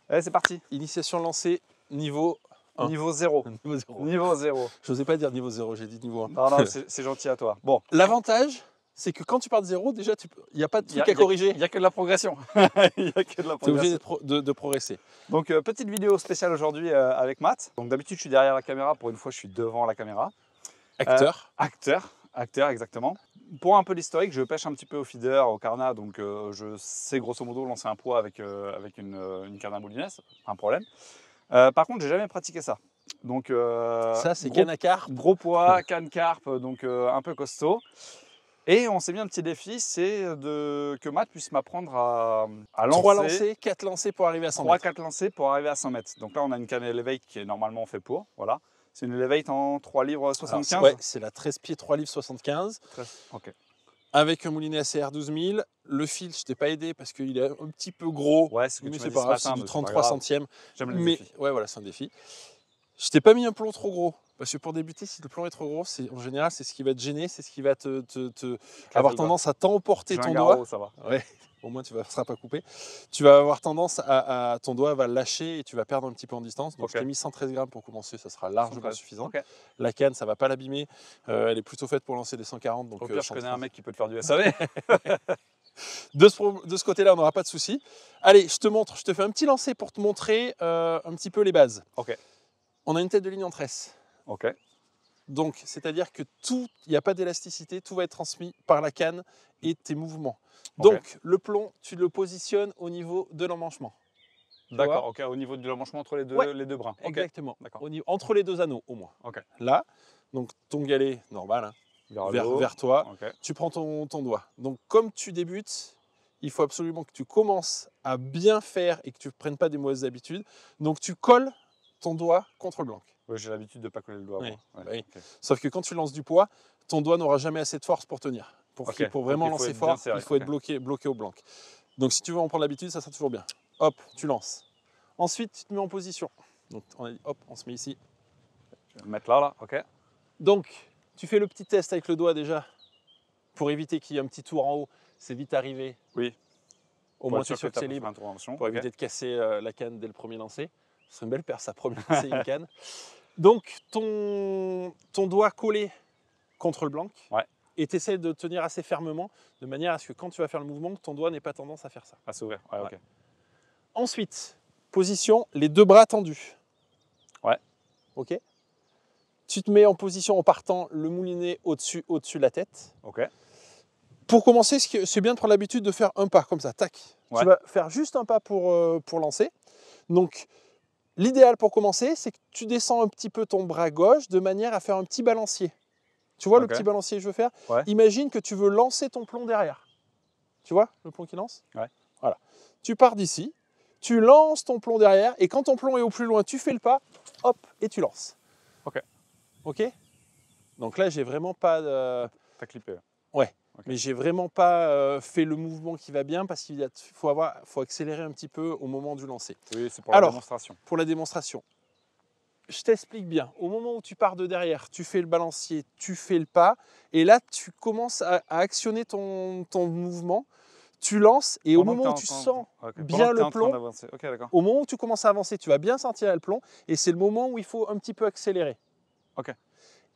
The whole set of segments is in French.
Allez, c'est parti. Initiation lancée, niveau 1. Niveau 0. Niveau 0. Niveau 0. Je n'osais pas dire niveau 0, j'ai dit niveau 1. Non, non, c'est gentil à toi. Bon. L'avantage, c'est que quand tu pars de 0, déjà, il n'y a pas de truc à Il corriger. n'y a que de la progression. Il n'y a que de la Tu es obligé progression. de progresser. Donc, petite vidéo spéciale aujourd'hui avec Matt. Donc, d'habitude, je suis derrière la caméra. Pour une fois, je suis devant la caméra. Acteur. Acteur, exactement. Pour un peu l'historique, je pêche un petit peu au feeder, au carna, donc je sais grosso modo lancer un poids avec une canne à moulinette, pas un problème. Par contre, j'ai jamais pratiqué ça. Donc, Ça, c'est canne à carpe. Gros poids, canne carpe, donc un peu costaud. Et on s'est mis un petit défi, c'est que Matt puisse m'apprendre à lancer. 3 lancers, 4 lancers pour arriver à 100 mètres. 3-4 lancers pour arriver à 100 mètres. Donc là, on a une canne Elevate qui est normalement fait pour, voilà. C'est une Elevate en 3 livres 75. Ouais, c'est la 13 pieds 3 livres 75. Ok. Avec un moulinet ACR 12000. Le fil, je t'ai pas aidé parce qu'il est un petit peu gros. Ouais, c'est ce que mais tu c'est m'as dit pas ce grave, matin, c'est du mais 33 centièmes. J'aime les Mais défis. ouais, voilà, c'est un défi. Je t'ai pas mis un plomb trop gros. Parce que pour débuter, si le plomb est trop gros, en général, c'est ce qui va te gêner, c'est ce qui va avoir tendance à t'emporter ton doigt. Ça va. Ouais, au moins tu ne seras pas coupé. Tu vas avoir tendance à ton doigt va lâcher et tu vas perdre un petit peu en distance. Donc je t'ai mis 113 grammes pour commencer, ça sera largement suffisant. Okay. La canne, ça ne va pas l'abîmer. Elle est plutôt faite pour lancer des 140. Donc, au pire, je connais un mec qui peut te faire du SAV. De ce côté-là, on n'aura pas de souci. Allez, je te montre, je te fais un petit lancer pour te montrer un petit peu les bases. Ok. On a une tête de ligne en tresse. Ok. Donc, c'est-à-dire que il n'y a pas d'élasticité, tout va être transmis par la canne et tes mouvements. Donc, le plomb, tu le positionnes au niveau de l'emmanchement. D'accord, ok, au niveau de l'emmanchement entre les deux brins. Exactement, okay. Entre les deux anneaux au moins. Okay. Là, donc ton galet normal, hein, vers toi, tu prends ton doigt. Donc, comme tu débutes, il faut absolument que tu commences à bien faire et que tu ne prennes pas des mauvaises habitudes. Donc, tu colles ton doigt contre le blanc. Oui, j'ai l'habitude de ne pas coller le doigt. Oui. Ouais. Oui. Okay. Sauf que quand tu lances du poids, ton doigt n'aura jamais assez de force pour tenir. Pour vraiment lancer fort, il faut être bloqué au blanc. Donc si tu veux en prendre l'habitude, ça sera toujours bien. Hop, tu lances. Ensuite, tu te mets en position. Donc on a dit, hop, on se met ici. Je vais me mettre là, ok. Donc, tu fais le petit test avec le doigt déjà, pour éviter qu'il y ait un petit tour en haut. C'est vite arrivé. Oui. Au moins, tu es sûr que c'est libre. Pour éviter de casser la canne dès le premier lancer. Ce serait une belle paire, ça, premier lancer, une canne. Donc, ton doigt collé contre le blanc et tu essaies de tenir assez fermement de manière à ce que quand tu vas faire le mouvement, ton doigt n'ait pas tendance à faire ça. À s'ouvrir, ok. Ensuite, position, les deux bras tendus. Ouais. Ok. Tu te mets en position en partant le moulinet au-dessus de la tête. Ok. Pour commencer, c'est bien de prendre l'habitude de faire un pas comme ça, tac. Ouais. Tu vas faire juste un pas pour lancer. Donc, l'idéal pour commencer, c'est que tu descends un petit peu ton bras gauche de manière à faire un petit balancier. Tu vois le petit balancier que je veux faire ? Imagine que tu veux lancer ton plomb derrière. Tu vois le plomb qui lance ? Ouais. Voilà. Tu pars d'ici, tu lances ton plomb derrière et quand ton plomb est au plus loin, tu fais le pas, hop, et tu lances. Ok. Ok ? Donc là, j'ai vraiment pas de... T'as clippé. Ouais. Okay. Mais j'ai vraiment pas fait le mouvement qui va bien parce qu'il faut accélérer un petit peu au moment du lancer. Oui, c'est pour la démonstration. Pour la démonstration, je t'explique bien. Au moment où tu pars de derrière, tu fais le balancier, tu fais le pas, et là tu commences à actionner ton mouvement. Tu lances et au moment où tu sens bien le plomb, au moment où tu commences à avancer, tu vas bien sentir le plomb et c'est le moment où il faut un petit peu accélérer. Ok.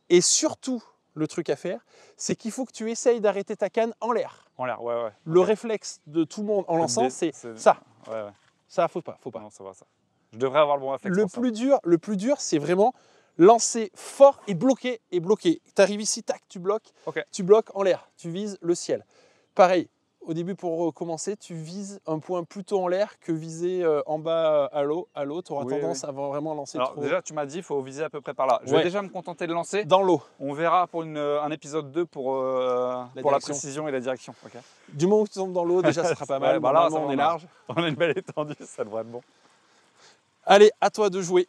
Et surtout, le truc à faire, c'est qu'il faut que tu essayes d'arrêter ta canne en l'air. En l'air, ouais. Le réflexe de tout le monde en lançant, c'est ça. Ouais. Ça, faut pas. Non, ça va, ça. Je devrais avoir le bon réflexe. Le plus dur, c'est vraiment lancer fort et bloquer. Tu arrives ici, tac, tu bloques. Okay. Tu bloques en l'air. Tu vises le ciel. Pareil, au début, pour commencer, tu vises un point plutôt en l'air que viser en bas à l'eau. Tu auras tendance à vraiment lancer trop. Déjà, tu m'as dit qu'il faut viser à peu près par là. Je vais déjà me contenter de lancer. Dans l'eau. On verra pour un épisode 2 pour la précision et la direction. Okay. Du moment où tu tombes dans l'eau, déjà, ça sera pas mal. Là, on est large. On a une belle étendue, ça devrait être bon. Allez, à toi de jouer.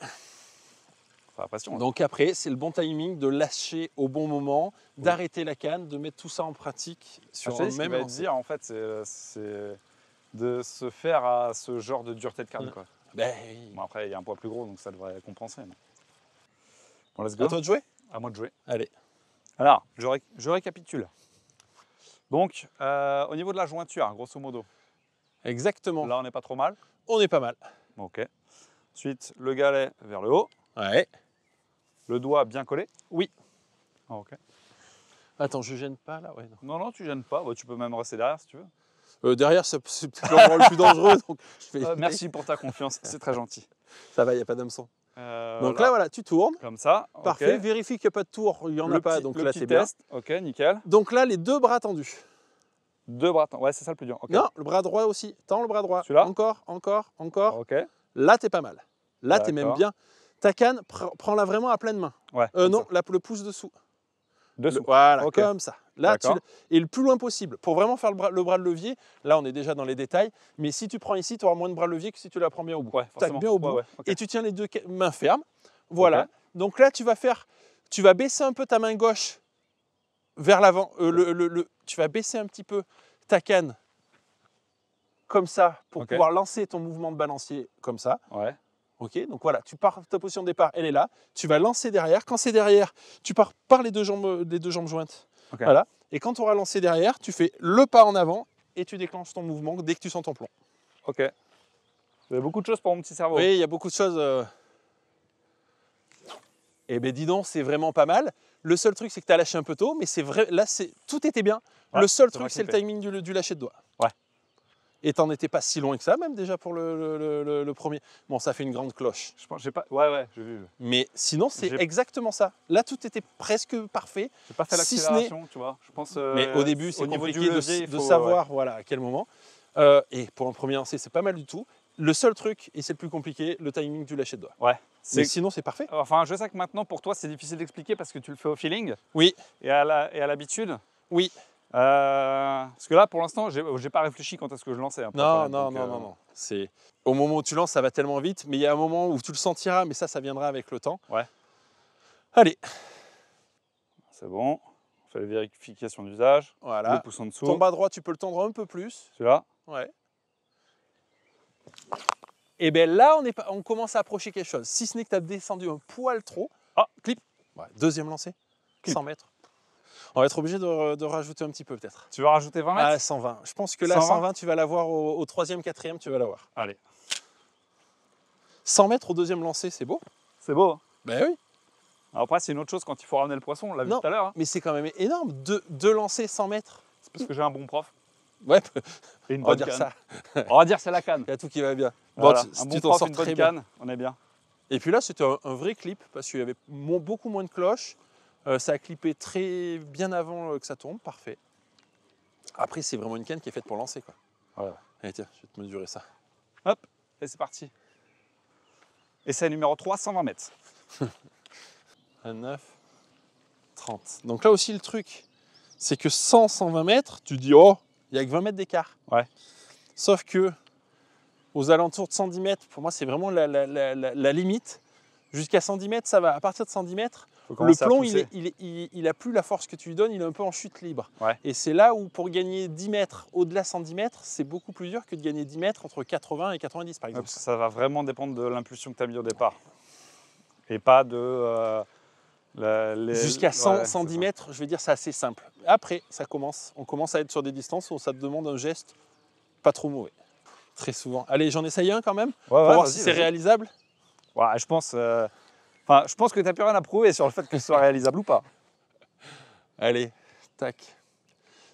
Ça pression, donc après, c'est le bon timing de lâcher au bon moment, d'arrêter la canne, de mettre tout ça en pratique sur le même lancer. Dire en fait, c'est de se faire à ce genre de dureté de canne. Quoi. Ben, oui. Bon, après, il y a un poids plus gros, donc ça devrait compenser. Mais... Bon, let's go. À toi de jouer ? À moi de jouer. Allez. Alors, je récapitule. Donc, au niveau de la jointure, grosso modo. Exactement. Là, on n'est pas trop mal. On est pas mal. Ok. Ensuite, le galet vers le haut. Ouais. Le doigt bien collé. Oui. Ah, ok. Attends, je gêne pas là. Ouais, non. Non, tu gênes pas. Bah, tu peux même rester derrière si tu veux. Derrière, c'est peut-être l'endroit le plus dangereux. Donc je vais Merci pour ta confiance, c'est très gentil. Ça va, il n'y a pas d'hameçon. Donc Là, là, voilà, tu tournes. comme ça. Parfait. Ok. Vérifie qu'il n'y a pas de tour. Il n'y en Le a pas, petit- donc le là, petit c'est bien. test. Ok, nickel. Donc là, les deux bras tendus. Deux bras. Ouais, c'est ça le plus dur. Ok. Non, le bras droit aussi. Tends le bras droit. Celui-là Encore. Ok. Là, t'es pas mal. Là, t'es même D'accord. bien. Ta canne, prends-la vraiment à pleine main. Ouais. Comme Non, ça. le pouce dessous. Dessous. Voilà, Ok. comme ça. Là, D'accord. et le plus loin possible. Pour vraiment faire le bras de levier, là, on est déjà dans les détails. Mais si tu prends ici, tu auras moins de bras de levier que si tu la prends bien au bout. Ouais, Tac, forcément. bien au bout. Ouais, ok. Et tu tiens les deux mains fermes. Voilà. Ok. Donc là, tu vas baisser un peu ta main gauche vers l'avant. Tu vas baisser un petit peu ta canne comme ça pour Ok. pouvoir lancer ton mouvement de balancier comme ça. Ouais. Ok, donc voilà, tu pars, ta position de départ, elle est là. Tu vas lancer derrière. Quand c'est derrière, tu pars par les deux jambes jointes. Ok. Voilà. Et quand tu auras lancé derrière, tu fais le pas en avant et tu déclenches ton mouvement dès que tu sens ton plomb. Ok. Il y a beaucoup de choses pour mon petit cerveau. Oui, il y a beaucoup de choses. Eh bien, dis donc, c'est vraiment pas mal. Le seul truc, c'est que tu as lâché un peu tôt, mais c'est vrai, là, tout était bien. Ouais, le seul ça m'a truc, c'est le kiffé. timing du lâcher de doigt. Ouais. Et t'en étais pas si loin que ça, même déjà pour le premier. Bon, ça fait une grande cloche. Je pense, j'ai pas. Ouais, j'ai vu. Mais sinon, c'est J'ai- exactement ça. Là, tout était presque parfait. J'ai pas fait Si ce l'accélération, tu vois. Je pense. Mais au début, c'est au niveau du compliqué levier, il de faut, savoir voilà, à quel moment. Et pour un premier lancer, c'est pas mal du tout. Le seul truc, et c'est le plus compliqué, le timing du lâcher de doigt. Ouais. Mais sinon, c'est parfait. Enfin, je sais que maintenant, pour toi, c'est difficile d'expliquer parce que tu le fais au feeling Oui, et à l'habitude. oui. Parce que là, pour l'instant, j'ai pas réfléchi quand est-ce que je lançais. Hein, pour être Non, honnête, non, donc, non, non, non. C'est au moment où tu lances, ça va tellement vite, mais il y a un moment où tu le sentiras, mais ça viendra avec le temps. Ouais. Allez, C'est bon. On fait la vérification d'usage. Le voilà. pouce en dessous. Ton bras droit, tu peux le tendre un peu plus. Celui-là. Ouais. Et bien là, on commence à approcher quelque chose. Si ce n'est que tu as descendu un poil trop. Ah. Clip. Ouais, deuxième lancé. Clip. 100 mètres. On va être obligé de rajouter un petit peu peut-être. Tu veux rajouter 20 mètres? Ah, 120. Je pense que là, 120, 120, tu vas l'avoir au troisième, quatrième, tu vas l'avoir. Allez. 100 mètres au deuxième lancé, c'est beau. C'est beau. Hein. Ben oui. Alors après, c'est une autre chose quand il faut ramener le poisson. On l'a vu Non. tout à l'heure. Hein. Mais c'est quand même énorme. Deux lancers 100 mètres. C'est parce que j'ai un bon prof. Ouais, Et une on va bonne dire canne. ça. On va dire c'est la canne. Il y a tout qui va bien. Voilà. Bon, Un tu bon t'en prof, sors une très bonne bien. canne. On est bien. Et puis là, c'était un vrai clip parce qu'il y avait beaucoup moins de cloches. Ça a clippé très bien avant que ça tombe. Parfait. Après, c'est vraiment une canne qui est faite pour lancer, quoi. Voilà. Allez, tiens, je vais te mesurer ça. Hop. Et c'est parti. Essai numéro 3, 120 mètres. 29, 30. Donc là aussi, le truc, c'est que 120 mètres, tu dis, oh, il n'y a que 20 mètres d'écart. Ouais. Sauf que aux alentours de 110 mètres, pour moi, c'est vraiment la limite. Jusqu'à 110 mètres, ça va. À partir de 110 mètres, Faut le commencer à plomb, pousser. il a plus la force que tu lui donnes, il est un peu en chute libre. Ouais. Et c'est là où, pour gagner 10 mètres au-delà de 110 mètres, c'est beaucoup plus dur que de gagner 10 mètres entre 80 et 90, par Ouais, exemple. parce que ça va vraiment dépendre de l'impulsion que tu as mis au départ. Et pas de. Jusqu'à 100, ouais, 110 c'est ça. mètres, je vais dire, c'est assez simple. Après, on commence à être sur des distances où ça te demande un geste pas trop mauvais. Très souvent. Allez, j'en essaye un quand même, Ouais, pour ouais, voir vas-y, si c'est vas-y. réalisable. Ouais, je pense. Je pense que tu n'as plus rien à prouver sur le fait que ce soit réalisable ou pas. Allez, tac.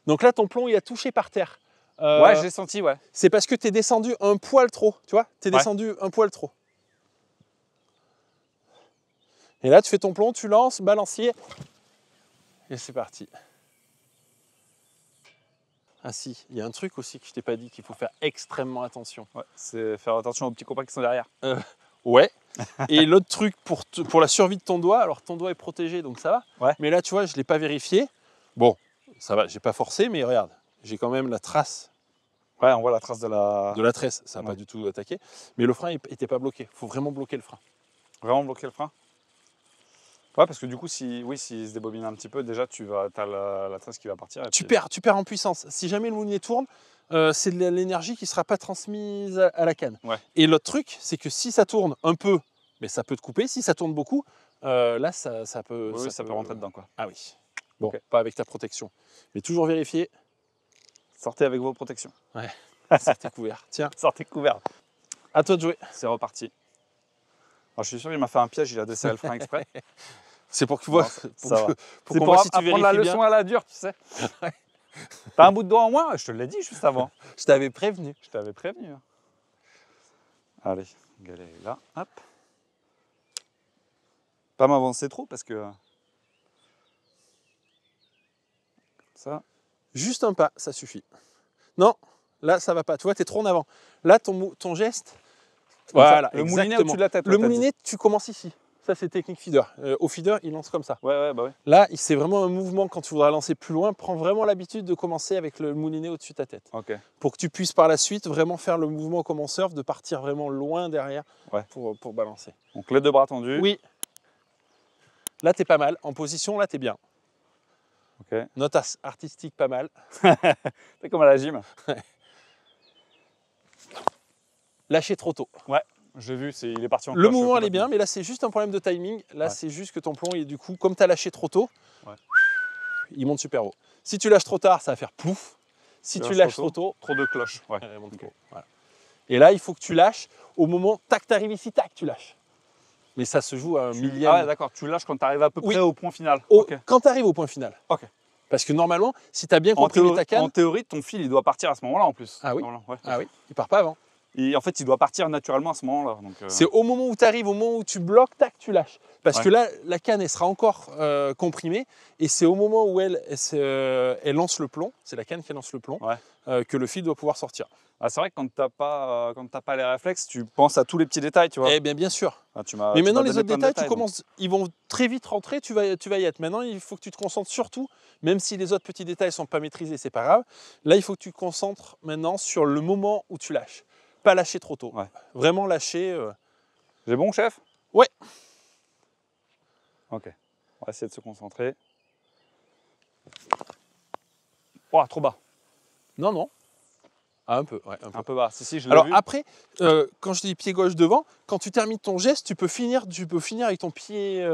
Donc là, ton plomb, il a touché par terre. Ouais, j'ai senti, ouais. C'est parce que tu es descendu un poil trop, tu vois. Tu es Ouais. descendu un poil trop. Et là, tu fais ton plomb, tu lances, balancier. Et c'est parti. Ah si, il y a un truc aussi que je t'ai pas dit qu'il faut faire extrêmement attention. Ouais, c'est faire attention aux petits copains qui sont derrière. Ouais. Et l'autre truc pour la survie de ton doigt, alors ton doigt est protégé donc ça va. Ouais. Mais là, tu vois, je ne l'ai pas vérifié. Bon, ça va, j'ai pas forcé, mais regarde, j'ai quand même la trace Ouais, on voit la trace de la. de la tresse. Ça n'a Ouais. pas du tout attaqué. Mais le frein n'était pas bloqué. Il faut vraiment bloquer le frein. Vraiment bloquer le frein. Ouais, parce que du coup, s'il se débobine un petit peu, déjà, as la tresse qui va partir. Et Tu puis- perds en puissance. Si jamais le mounier tourne, c'est de l'énergie qui ne sera pas transmise à la canne. Ouais. Et l'autre truc, c'est que si ça tourne un peu, mais ça peut te couper. Si ça tourne beaucoup, là, ça peut... Oui, ça peut rentrer dedans, quoi. Ah oui. Bon, Ok. pas avec ta protection. Mais toujours vérifier. Sortez avec vos protections. Sortez couvert. Tiens. Sortez couverts. À toi de jouer. C'est reparti. Alors, je suis sûr qu'il m'a fait un piège, il a desserré le frein exprès. C'est pour que tu vois. Non, Pour, ça va. pour C'est qu'on pour voit si tu apprendre la vérifies leçon bien. à la dure, tu sais. T'as un bout de doigt en moins? Je te l'ai dit juste avant. Je t'avais prévenu. Je t'avais prévenu. Hein. Allez, galet là, hop. Pas m'avancer trop parce que... Ça. Juste un pas, ça suffit. Non, là, ça va pas. Tu vois, tu es trop en avant. Là, ton geste. Voilà, le moulinet exactement. au-dessus de la tête. Le ouais, t'as moulinet, tu commences ici. Ça, c'est technique feeder. Au feeder, il lance comme ça. dit. Ouais, bah ouais. Là, c'est vraiment un mouvement. Quand tu voudras lancer plus loin, prends vraiment l'habitude de commencer avec le moulinet au-dessus de ta tête. Ok. Pour que tu puisses par la suite vraiment faire le mouvement comme en surf, de partir vraiment loin derrière Ouais. pour balancer. Donc les deux bras tendus. Oui. Là, tu es pas mal. En position, là, tu es bien. Ok. Note artistique, pas mal. C'est comme à la gym. Lâcher trop tôt. Ouais. J'ai vu, il est parti en Le cloche, mouvement, elle est complètement. bien, mais là, c'est juste un problème de timing. Là, Ouais. c'est juste que ton plomb, du coup, comme tu as lâché trop tôt, Ouais. il monte super haut. Si tu lâches trop tard, ça va faire plouf. Si tu lâches trop tôt, Trop de cloches. Ouais. elle monte Ok. trop haut. Voilà. Et là, il faut que tu lâches au moment, tac, tu arrives ici, tac, tu lâches. Mais ça se joue à un millième. Ah ouais, d'accord. Tu lâches quand tu arrives à peu Oui. près au point final. Au- Ok. Quand tu arrives au point final. Ok. Parce que normalement, si tu as bien comprimé ta canne. En théorie, ton fil, il doit partir à ce moment-là en plus. Ah oui. Voilà, ouais. Ah oui, il part pas avant. Et en fait, il doit partir naturellement à ce moment-là. Donc, C'est au moment où tu arrives, au moment où tu bloques, tac, tu lâches. Parce Ouais. que là, la canne, elle sera encore comprimée. Et c'est au moment où elle lance le plomb, c'est la canne qui lance le plomb, Ouais. que le fil doit pouvoir sortir. Ah, c'est vrai que quand tu n'as pas les réflexes, tu penses à tous les petits détails, tu vois. Eh bien sûr. Ah, Mais maintenant, les donné autres plein de détails, tu donc. commences, ils vont très vite rentrer, tu vas y être. Maintenant, il faut que tu te concentres surtout, même si les autres petits détails ne sont pas maîtrisés, c'est pas grave. Là, il faut que tu te concentres maintenant sur le moment où tu lâches. Pas lâcher trop tôt. Ouais. Vraiment lâcher. J'ai bon, chef? Ouais. Ok. On va essayer de se concentrer. Oh, trop bas. Non. Ah, un peu, ouais. Un peu. Un peu bas. Si, je l'ai Alors vu. après, quand je dis pied gauche devant, quand tu termines ton geste, tu peux finir avec ton pied.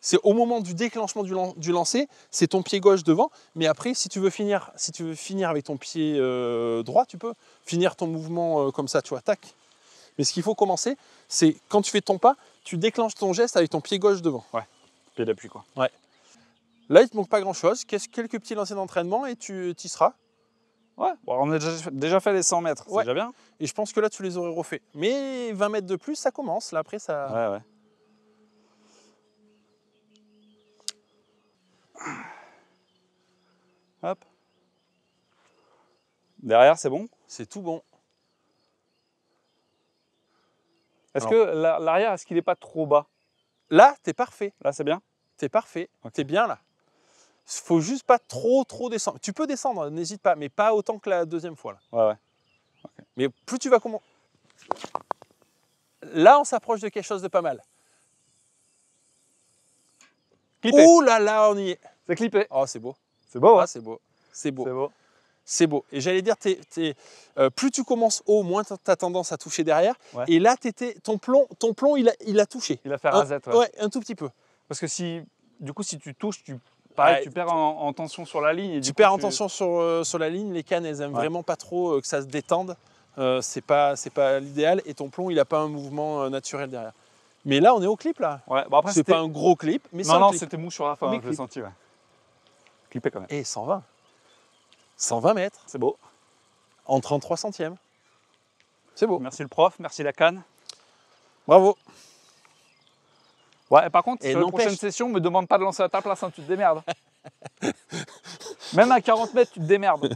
C'est au moment du déclenchement du lancer, c'est ton pied gauche devant. Mais après, si tu veux finir avec ton pied droit, tu peux finir ton mouvement comme ça, tu vois, tac. Mais ce qu'il faut commencer, c'est quand tu fais ton pas, tu déclenches ton geste avec ton pied gauche devant. Pied d'appui, quoi. Là, il te manque pas grand-chose, quelques petits lancers d'entraînement et tu y seras. Ouais. Bon, on a déjà fait les 100 mètres. C'est Ouais. déjà bien. Et je pense que là, tu les aurais refait. Mais 20 mètres de plus, ça commence. Là, après, ça. Ouais. Hop. Derrière, c'est bon. C'est tout bon. Est-ce Alors. que l'arrière, est-ce qu'il n'est pas trop bas? Là, t'es parfait. Là, c'est bien. T'es parfait. Ok. T'es bien là. Faut juste pas trop descendre. Tu peux descendre, n'hésite pas, mais pas autant que la deuxième fois. Là. Ouais. Mais plus tu vas comment. Là, on s'approche de quelque chose de pas mal. Clippé. Oh là là, on y est. C'est clippé. Oh, c'est beau. C'est beau, Ah, hein? c'est beau. C'est beau. C'est beau. C'est beau. Et j'allais dire, plus tu commences haut, moins tu as tendance à toucher derrière. Ouais. Et là, ton plomb, il a touché. Il a fait rasette, ouais. Ouais, un tout petit peu. Parce que si tu touches, tu Ouais, perds en tension sur la ligne. Et Tu du coup, perds en tension sur la ligne. Les cannes, elles aiment Ouais. vraiment pas trop que ça se détende. C'est pas l'idéal. Et ton plomb, il a pas un mouvement naturel derrière. Mais là, on est au clip là. Ouais, bon après, C'est pas un gros clip, mais c'est un Non, clip. c'était mou sur la fin, Mais je l'ai clip. senti, ouais. Clippé quand même. Et 120. 120 mètres C'est beau. en 33 centièmes. C'est beau. Merci le prof, merci la canne. Bravo. Ouais, et par contre, Et sur la n'empêche- prochaine session, me demande pas de lancer à ta place, hein, tu te démerdes. Même à 40 mètres, tu te démerdes.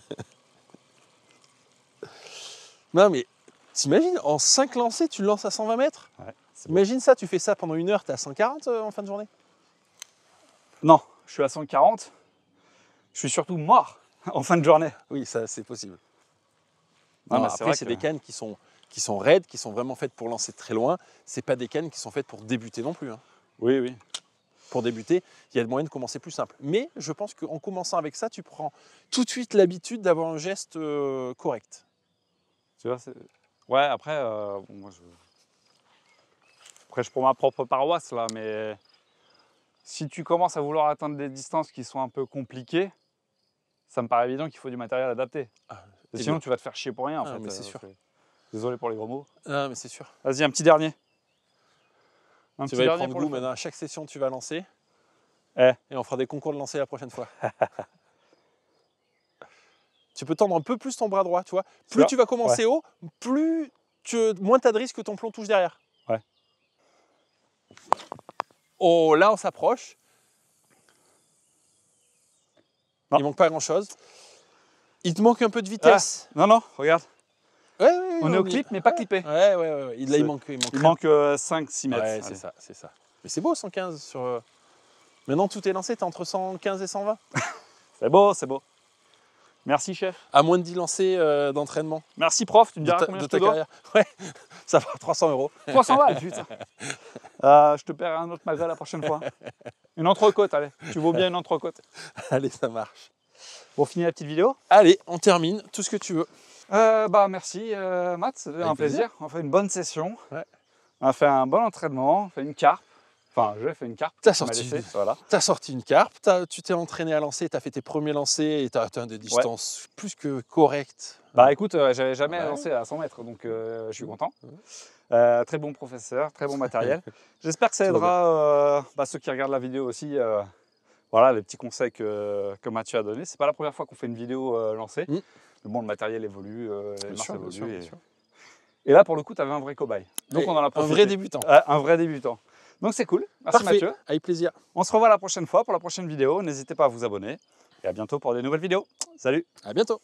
Non, mais t'imagines, en 5 lancers, tu lances à 120 mètres. Ouais, c'est beau. Imagine ça, tu fais ça pendant 1 heure, t'es à 140 en fin de journée. Non, je suis à 140. Je suis surtout mort en fin de journée. Oui, ça, c'est possible. Ah, Non, bah, c'est après, vrai c'est que- des cannes qui sont raides, qui sont vraiment faites pour lancer très loin. C'est pas des cannes qui sont faites pour débuter non plus. Hein. Oui. Pour débuter, il y a le moyen de commencer plus simple. Mais je pense qu'en commençant avec ça, tu prends tout de suite l'habitude d'avoir un geste correct. Tu vois, ouais, après, bon, moi, je prêche pour ma propre paroisse, là, mais si tu commences à vouloir atteindre des distances qui sont un peu compliquées, ça me paraît évident qu'il faut du matériel adapté. Ah, Et sinon, tu vas te faire chier pour rien, en Ah, fait. mais c'est sûr. Désolé pour les gros mots. Non, mais c'est sûr. Vas-y, un petit dernier. Un Tu petit vas y dernier prendre pour goût le fun. maintenant. À chaque session, tu vas lancer. Eh. Et on fera des concours de lancer la prochaine fois. Tu peux tendre un peu plus ton bras droit, tu vois. Plus Ça, tu vas commencer haut, moins tu as de risque que ton plomb touche derrière. Ouais. Oh, là, on s'approche. Non. Il manque pas grand-chose. Il te manque un peu de vitesse. Non, non, regarde. Ouais, ouais, On est au clip, mais pas clippé. Ouais. Là, il manque. Il manque 5-6 mètres. Ouais, c'est ça, c'est ça. Mais c'est beau, 115 sur... Maintenant, tout est lancé, t'es entre 115 et 120. C'est beau, c'est beau. Merci, chef. À moins de 10 lancers d'entraînement Merci, prof. Tu me de diras ta, combien de je te ta dois. carrière. Ouais, ça fera 300 €. 300 balles, putain. Je te paierai un autre magret la prochaine fois. Une entrecôte, allez. Tu vaux bien une entrecôte. Allez, ça marche. Pour finir la petite vidéo. Allez, on termine, tout ce que tu veux. Merci, Matt. C'était un plaisir. On a fait une bonne session. Ouais. On a fait un bon entraînement. On a fait une carpe. Enfin, j'ai fait une carpe. T'as Tu m'as sorti laissé, voilà. T'as sorti une carpe, tu t'es entraîné à lancer, t'as fait tes premiers lancers et t'as atteint des distances plus que correctes. Bah écoute, j'avais jamais Ouais. lancé à 100 mètres, donc je suis content. Très bon professeur, très bon matériel. J'espère que ça Tout va aidera ceux qui regardent la vidéo aussi. Voilà les petits conseils que Mathieu a donnés. C'est pas la première fois qu'on fait une vidéo lancée. Mais bon, le matériel évolue, les marques évoluent. Et là, pour le coup, tu avais un vrai cobaye. Donc on en a profité. Un vrai débutant. Un vrai débutant. Donc c'est cool. Merci Parfait, Mathieu. avec plaisir. On se revoit la prochaine fois pour la prochaine vidéo. N'hésitez pas à vous abonner. Et à bientôt pour des nouvelles vidéos. Salut! À bientôt.